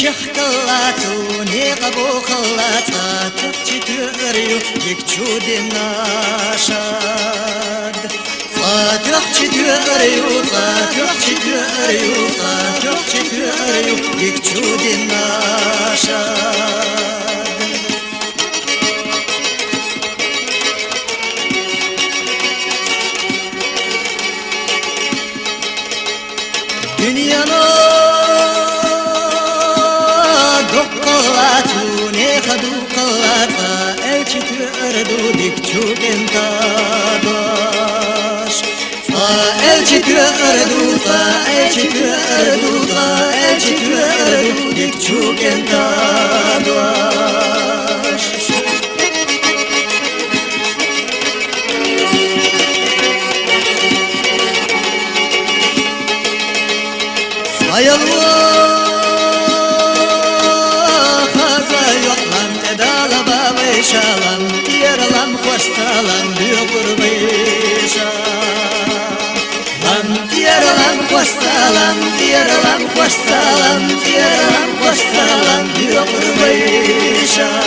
Чехкалату не кабухалата, четырю дикчуди нашад. Четырю дикчуди нашад. Dünyana dokkalatu ne kadu kallata elçi tüerdu dikçu gentadoş. Elçi tüerdu dikçu gentadoş. Ayallah haza yoklan edala babay şalan yaralan hoştalan düğür beyşan lan yaralan hoştalan düğür beyşan.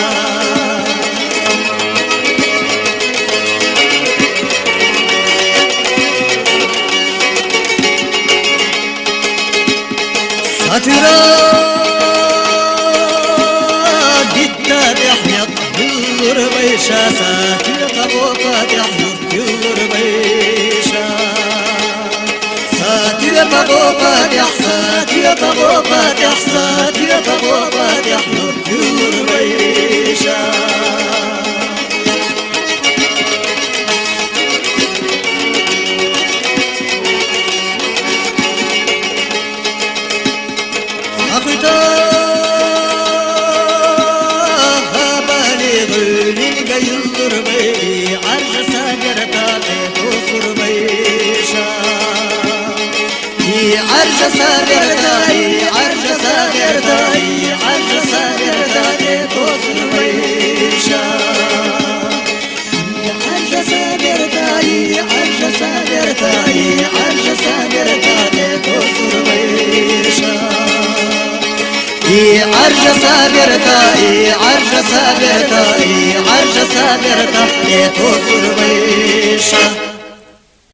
Satıra ditta dehyak gülür beşa satıra kaboka dehyak gülür beşa satıra kaboka dehyak gülür beşa. Akıta baligülün gayıldır bey arca sagerta tosur beyşa arca sagerta tosur beyşa arca sagerta tosur beyşa. عرج صابرتا عرج صابرتا توصل بيشا.